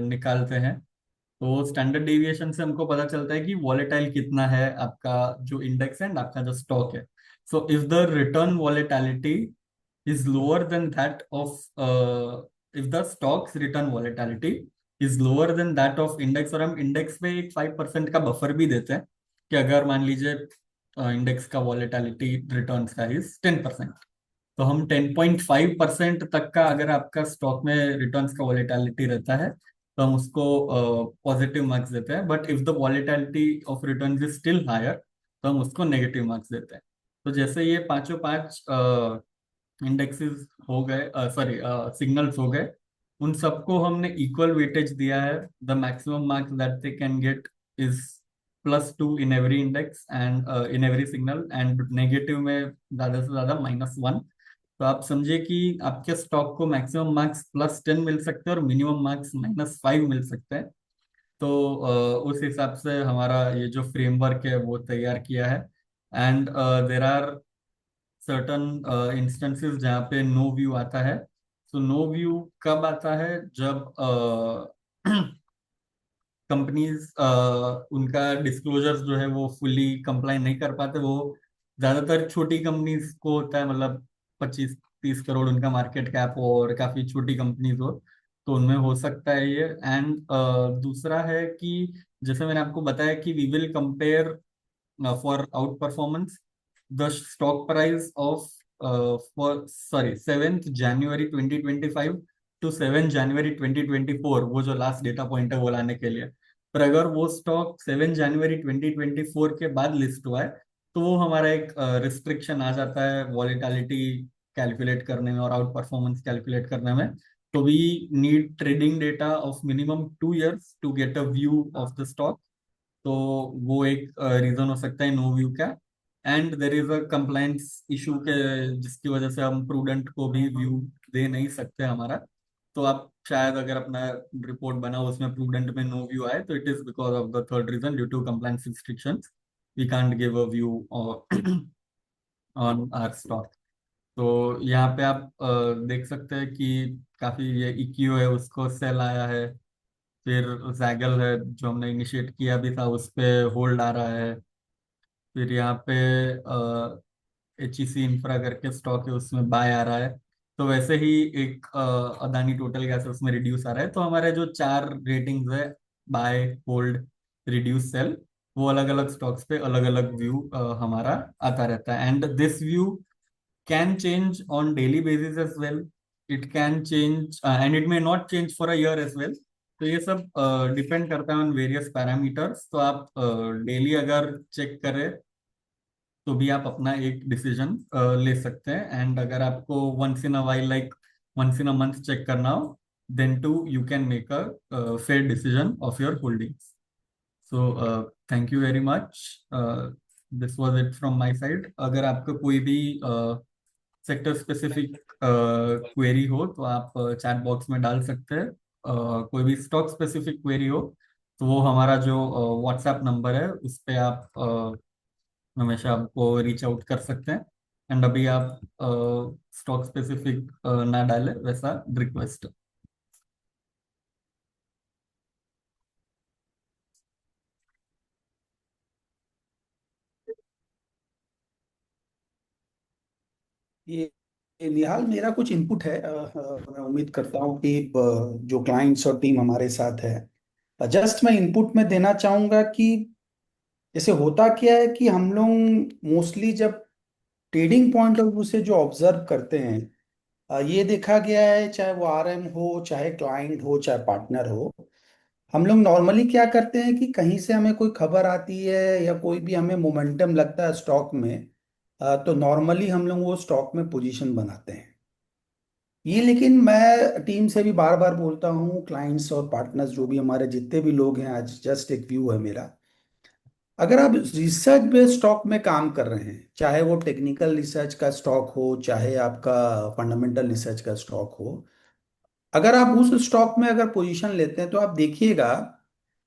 S3: निकालते हैं। तो स्टैंडर्ड डेविएशन से हमको पता चलता है कि वॉलेटाइल कितना है आपका जो इंडेक्स है एंड आपका जो स्टॉक है। So if the return volatility is lower than that of if the stock's return volatility is lower than that of index, और हम इंडेक्स पे एक 5% का बफर भी देते हैं कि अगर मान लीजिए इंडेक्स का वॉलेटिलिटी रिटर्न का इज 10%, तो हम 10.5% तक का अगर आपका स्टॉक में रिटर्न्स का वॉलेटिलिटी रहता है तो हम उसको पॉजिटिव मार्क्स देते हैं। But if the volatility of return is still higher तो हम उसको नेगेटिव मार्क्स देते हैं। तो जैसे ये पांचों पांच इंडेक्सेस हो गए, सॉरी सिग्नल्स हो गए, उन सबको हमने इक्वल वेटेज दिया है। The maximum marks that they can get is +2 in every index and in every signal, and negative में ज्यादा से ज्यादा -1। तो आप समझिए कि आपके स्टॉक को मैक्सिमम मार्क्स +10 मिल सकते हैं और मिनिमम मार्क्स -5 मिल सकते हैं। तो उस हिसाब से हमारा ये जो फ्रेमवर्क है वो तैयार किया है। And there are certain instances जहाँ पे नो व्यू आता है। तो नो व्यू कब आता है? जब कंपनीज उनका डिस्क्लोजर्स जो है वो फुली कंप्लाई नहीं कर पाते। वो ज्यादातर छोटी कंपनीज को होता है, मतलब 25-30 करोड़ उनका मार्केट कैप हो और काफी छोटी कंपनीज हो, तो उनमें हो सकता है ये। एंड दूसरा है कि जैसे मैंने आपको बताया कि we will compare for outperformance the stock price of for sorry 7th January 2025 to 7th January 2024, वो जो लास्ट डेटा पॉइंट है वो लाने के लिए। पर अगर वो स्टॉक 7 जनवरी 2024 के बाद लिस्ट हुआ है तो वो हमारा एक रिस्ट्रिक्शन आ जाता है वॉलेटिलिटी कैलकुलेट करने में और आउट परफॉर्मेंस कैलकुलेट करने में। तो we need trading data of minimum 2 years to get a view of the stock. तो वो एक रीजन हो सकता है नो व्यू का। And there is a compliance issue के जिसकी वजह से हम प्रूडेंट को भी व्यू दे नहीं सकते हमारा। तो आप शायद अगर अपना रिपोर्ट बनाओ उसमें प्रूडेंट में नो व्यू आए तो it is because of the third reason due to compliance restrictions we can't give a view on our stock. तो यहाँ पे आप देख सकते हैं कि काफी ये इक्यू है उसको सेल आया है। फिर जैगल है जो हमने इनिशिएट किया भी था उस पे होल्ड आ रहा है। फिर यहाँ पे HEC इंफ्रा करके स्टॉक है उसमें बाय आ रहा है। तो वैसे ही एक अदानी टोटल गैस है उसमें रिड्यूस आ रहा है। तो हमारे जो 4 रेटिंग्स है, बाय, होल्ड, रिड्यूस, सेल, वो अलग अलग स्टॉक्स पे अलग अलग व्यू हमारा आता रहता है। And this view can change on daily basis as well. It can change and it may not change for a year as well. तो ये सब डिपेंड करता है ऑन वेरियस पैरामीटर्स। तो आप डेली अगर चेक करें तो भी आप अपना एक डिसीजन ले सकते हैं। एंड अगर आपको once in a while like once in a month check करना हो then too you can make a fair decision of your holdings. So thank you very much. This was it from my side. अगर आपको कोई भी sector specific query हो तो आप chat box में डाल सकते हैं। कोई भी स्टॉक स्पेसिफिक क्वेरी हो तो वो हमारा जो व्हाट्सएप नंबर है उस पे आप हमेशा आपको रीच आउट कर सकते हैं। एंड अभी आप स्टॉक स्पेसिफिक ना डालें, वैसा रिक्वेस्ट।
S4: ये निहाल, मेरा कुछ इनपुट है। मैं उम्मीद करता हूँ कि जो क्लाइंट्स और टीम हमारे साथ है, जस्ट मैं इनपुट में देना चाहूँगा कि जैसे होता क्या है कि हम लोग मोस्टली जब ट्रेडिंग पॉइंट ऑफ व्यू से जो ऑब्जर्व करते हैं, ये देखा गया है, चाहे वो आरएम हो, चाहे क्लाइंट हो, चाहे पार्टनर हो, हम लोग नॉर्मली क्या करते हैं कि कहीं से हमें कोई खबर आती है या कोई भी हमें मोमेंटम लगता है स्टॉक में, तो नॉर्मली हम लोग वो स्टॉक में पोजीशन बनाते हैं। ये लेकिन मैं टीम से भी बार बार बोलता हूँ, क्लाइंट्स और पार्टनर्स जो भी हमारे जितने भी लोग हैं, आज जस्ट एक व्यू है मेरा। अगर आप रिसर्च बेस्ड स्टॉक में काम कर रहे हैं, चाहे वो टेक्निकल रिसर्च का स्टॉक हो, चाहे आपका फंडामेंटल रिसर्च का स्टॉक हो, अगर आप उस स्टॉक में अगर पोजीशन लेते हैं तो आप देखिएगा,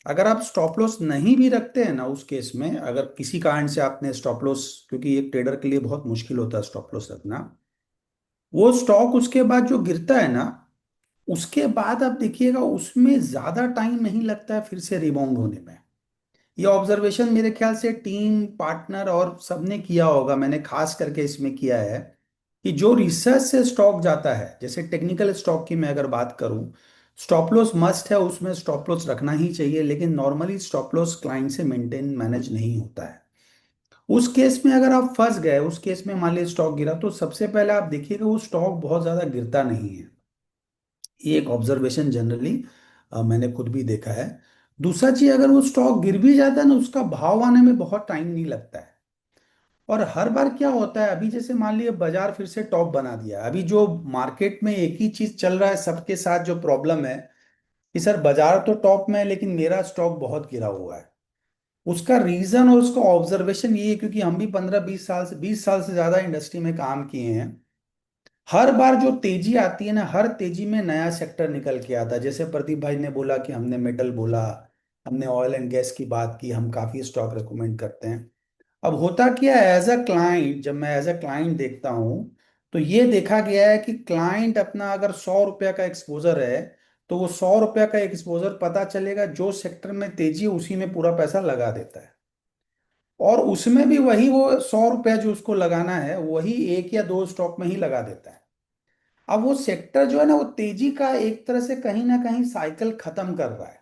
S4: अगर आप स्टॉप लॉस नहीं भी रखते हैं ना, उस केस में अगर किसी कारण से आपने स्टॉप लॉस, क्योंकि एक ट्रेडर के लिए बहुत मुश्किल होता है स्टॉप लॉस रखना, वो स्टॉक उसके बाद जो गिरता है ना, उसके बाद आप देखिएगा उसमें ज्यादा टाइम नहीं लगता है फिर से रिबाउंड होने में। ये ऑब्जर्वेशन मेरे ख्याल से टीम, पार्टनर और सबने किया होगा, मैंने खास करके इसमें किया है कि जो रिसर्च से स्टॉक जाता है, जैसे टेक्निकल स्टॉक की मैं अगर बात करूं, स्टॉप लॉस मस्ट है, उसमें स्टॉप लॉस रखना ही चाहिए, लेकिन नॉर्मली स्टॉप लॉस क्लाइंट से मेंटेन मैनेज नहीं होता है। उस केस में अगर आप फंस गए, उस केस में मान लीजिए स्टॉक गिरा, तो सबसे पहले आप देखिएगा वो स्टॉक बहुत ज्यादा गिरता नहीं है। ये एक ऑब्जर्वेशन जनरली मैंने खुद भी देखा है। दूसरा चीज, अगर वो स्टॉक गिर भी जाता है ना, उसका भाव आने में बहुत टाइम नहीं लगता है। और हर बार क्या होता है, अभी जैसे मान लिया बाजार फिर से टॉप बना दिया, अभी जो मार्केट में एक ही चीज चल रहा है सबके साथ, जो प्रॉब्लम है कि सर बाजार तो टॉप में है लेकिन मेरा स्टॉक बहुत गिरा हुआ है। उसका रीजन और उसका ऑब्जर्वेशन ये है, क्योंकि हम भी 15-20 साल से ज्यादा इंडस्ट्री में काम किए हैं। हर बार जो तेजी आती है ना, हर तेजी में नया सेक्टर निकल के आता है। जैसे प्रदीप भाई ने बोला कि हमने मेटल बोला, हमने ऑयल एंड गैस की बात की, हम काफी स्टॉक रिकमेंड करते हैं। अब होता क्या है, एज अ क्लाइंट, जब मैं एज अ क्लाइंट देखता हूँ, तो ये देखा गया है कि क्लाइंट अपना अगर 100 रुपया का एक्सपोजर है, तो वो 100 रुपया का एक्सपोजर पता चलेगा जो सेक्टर में तेजी है उसी में पूरा पैसा लगा देता है। और उसमें भी वही वो 100 रुपया जो उसको लगाना है, वही एक या दो स्टॉक में ही लगा देता है। अब वो सेक्टर जो है ना, वो तेजी का एक तरह से कहीं ना कहीं साइकिल खत्म कर रहा है।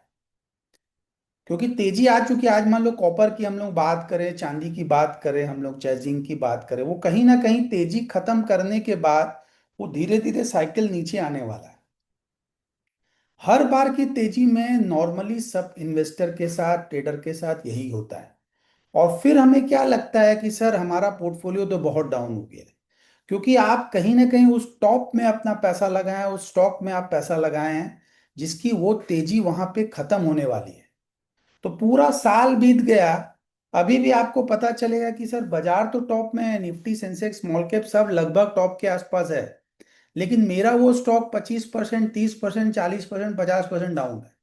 S4: क्योंकि तेजी आ चुकी है, आज मान लो कॉपर की हम लोग बात करें, चांदी की बात करें, हम लोग चाहे जिंक की बात करें, वो कहीं ना कहीं तेजी खत्म करने के बाद वो धीरे धीरे साइकिल नीचे आने वाला है। हर बार की तेजी में नॉर्मली सब इन्वेस्टर के साथ, ट्रेडर के साथ यही होता है। और फिर हमें क्या लगता है कि सर हमारा पोर्टफोलियो तो बहुत डाउन हो गया है, क्योंकि आप कहीं ना कहीं उस टॉप में अपना पैसा लगाए हैं, उस स्टॉक में आप पैसा लगाए हैं जिसकी वो तेजी वहां पे खत्म होने वाली है। तो पूरा साल बीत गया, अभी भी आपको पता चलेगा कि सर बाजार तो टॉप में है, निफ्टी, सेंसेक्स, स्मॉल कैप सब लगभग टॉप के आसपास है, लेकिन मेरा वो स्टॉक 25%, 30%, 40%, 50% डाउन है।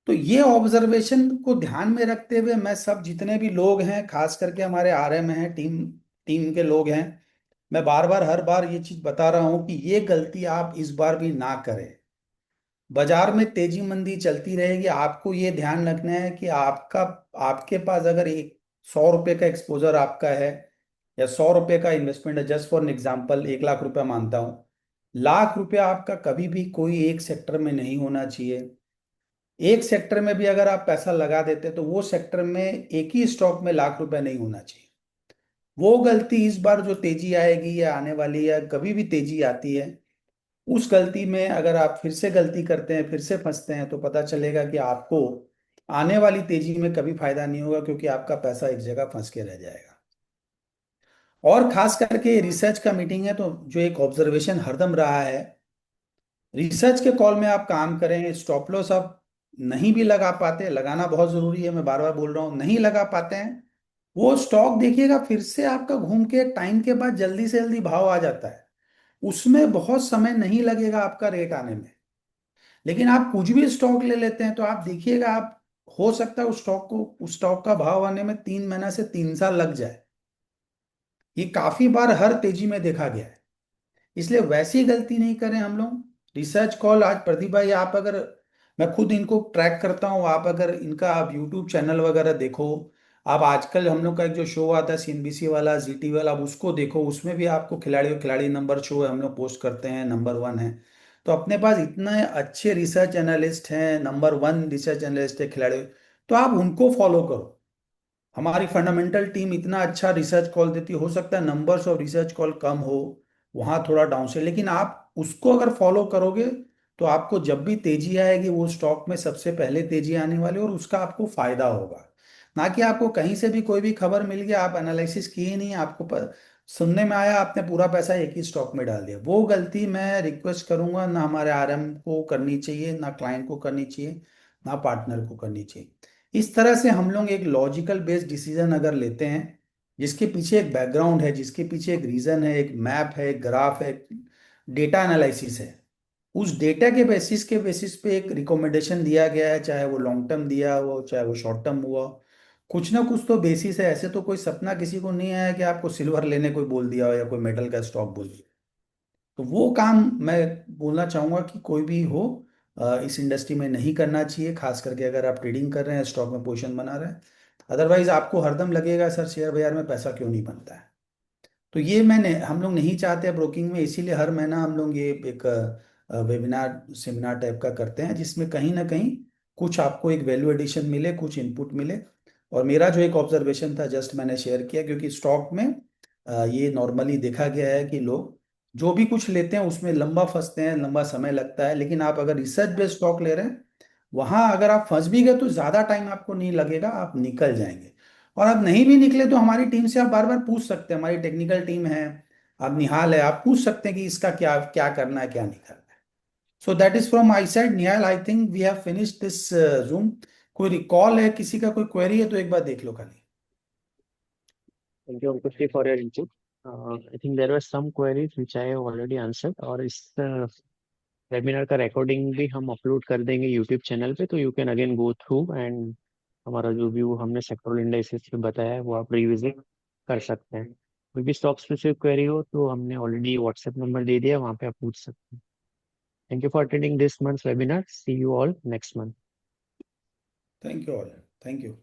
S4: तो ये ऑब्जर्वेशन को ध्यान में रखते हुए मैं सब जितने भी लोग हैं, खास करके हमारे आरएम हैं, टीम टीम के लोग हैं, मैं बार बार हर बार ये चीज बता रहा हूं कि ये गलती आप इस बार भी ना करें। बाजार में तेजी मंदी चलती रहेगी, आपको ये ध्यान रखना है कि आपका, आपके पास अगर एक 100 रुपये का एक्सपोजर आपका है, या 100 रुपये का इन्वेस्टमेंट है, just for an example 1 lakh रुपया मानता हूँ, लाख रुपया आपका कभी भी कोई एक सेक्टर में नहीं होना चाहिए। एक सेक्टर में भी अगर आप पैसा लगा देते हैं तो वो सेक्टर में एक ही स्टॉक में लाख रुपया नहीं होना चाहिए। वो गलती इस बार जो तेजी आएगी या आने वाली, या कभी भी तेजी आती है, उस गलती में अगर आप फिर से गलती करते हैं, फिर से फंसते हैं, तो पता चलेगा कि आपको आने वाली तेजी में कभी फायदा नहीं होगा, क्योंकि आपका पैसा एक जगह फंस के रह जाएगा। और खास करके रिसर्च का मीटिंग है, तो जो एक ऑब्जर्वेशन हरदम रहा है, रिसर्च के कॉल में आप काम करें, स्टॉप लॉस आप नहीं भी लगा पाते, लगाना बहुत जरूरी है, मैं बार बार बोल रहा हूँ, नहीं लगा पाते हैं, वो स्टॉक देखिएगा फिर से आपका घूम के एक टाइम के बाद जल्दी से जल्दी भाव आ जाता है। उसमें बहुत समय नहीं लगेगा आपका रेट आने में। लेकिन आप कुछ भी स्टॉक ले लेते हैं तो आप देखिएगा, आप हो सकता है उस स्टॉक का भाव आने में 3 महीना से 3 साल लग जाए। ये काफी बार हर तेजी में देखा गया है। इसलिए वैसी गलती नहीं करें हम लोग। रिसर्च कॉल आज प्रदीप भाई, आप अगर, मैं खुद इनको ट्रैक करता हूँ, आप अगर इनका आप यूट्यूब चैनल वगैरह देखो, आप आजकल हम लोग का एक जो शो आता है सीएनबीसी वाला, जीटी वाला, आप उसको देखो, उसमें भी आपको खिलाड़ी खिलाड़ी नंबर शो है, हम लोग पोस्ट करते हैं, नंबर 1 है। तो अपने पास इतने अच्छे रिसर्च एनालिस्ट हैं, नंबर 1 रिसर्च एनालिस्ट है खिलाड़ी, तो आप उनको फॉलो करो। हमारी फंडामेंटल टीम इतना अच्छा रिसर्च कॉल देती है, हो सकता है नंबर्स ऑफ रिसर्च कॉल कम हो, वहां थोड़ा डाउन से, लेकिन आप उसको अगर फॉलो करोगे तो आपको जब भी तेजी आएगी वो स्टॉक में सबसे पहले तेजी आने वाली, और उसका आपको फायदा होगा। ना कि आपको कहीं से भी कोई भी खबर मिल गया, आप एनालिसिस किए नहीं, सुनने में आया, आपने पूरा पैसा एक ही स्टॉक में डाल दिया। वो गलती मैं रिक्वेस्ट करूंगा ना हमारे आरएम को करनी चाहिए, ना क्लाइंट को करनी चाहिए, ना पार्टनर को करनी चाहिए। इस तरह से हम लोग एक लॉजिकल बेस्ड डिसीजन अगर लेते हैं, जिसके पीछे एक बैकग्राउंड है, जिसके पीछे एक रीजन है, एक मैप है, एक ग्राफ है, डेटा एनालिसिस है, उस डेटा के बेसिस पे एक रिकमेंडेशन दिया गया है, चाहे वो लॉन्ग टर्म दिया हो चाहे वो शॉर्ट टर्म हुआ, कुछ ना कुछ तो बेसिस है। ऐसे तो कोई सपना किसी को नहीं आया कि आपको सिल्वर लेने कोई बोल दिया हो या कोई मेटल का स्टॉक बोल दिया। तो वो काम मैं बोलना चाहूंगा कि कोई भी हो, इस इंडस्ट्री में नहीं करना चाहिए, खास करके अगर आप ट्रेडिंग कर रहे हैं, स्टॉक में पोजीशन बना रहे हैं। अदरवाइज आपको हरदम लगेगा सर शेयर बाजार में पैसा क्यों नहीं बनता है। तो ये मैंने हम लोग नहीं चाहते ब्रोकिंग में, इसीलिए हर महीना हम लोग ये एक वेबिनार सेमिनार टाइप का करते हैं, जिसमें कहीं ना कहीं कुछ आपको एक वैल्यू एडिशन मिले, कुछ इनपुट मिले। और मेरा जो एक ऑब्जर्वेशन था जस्ट मैंने शेयर किया, क्योंकि स्टॉक में ये नॉर्मली देखा गया है कि लोग जो भी कुछ लेते हैं उसमें लंबा फंसते हैं, लंबा समय लगता है, लेकिन आप अगर रिसर्च बेस्ड स्टॉक ले रहे हैं, वहां अगर आप फंस भी गए तो ज्यादा टाइम आपको नहीं लगेगा, आप निकल जाएंगे। और आप नहीं भी निकले तो हमारी टीम से आप बार बार पूछ सकते हैं, हमारी टेक्निकल टीम है, आप निहाल है, आप पूछ सकते हैं कि इसका क्या क्या करना है क्या नहीं करना है। So that is from my side. Nihal, I think we have finished this Zoom. कोई रिकॉल है, किसी का कोई क्वेरी है तो एक बार देख लो खाली।
S1: Thank you, Ankush, for your input. I think there were some queries which I have already answered, और इस वेबिनार का रिकॉर्डिंग भी हम अपलोड कर देंगे यूट्यूब चैनल पे, तो you can again go through and हमारा जो व्यू हमने सेक्टोरल इंडाइसेस पे बताया है वो आप रिविजिट कर सकते हैं। कोई भी स्टॉक स्पेसिफिक क्वेरी हो तो हमने ऑलरेडी व्हाट्सएप नंबर दे दिया, वहाँ पे आप पूछ सकते हैं। Thank you for attending this month's webinar. See you all next month.
S4: Thank you all. Thank you.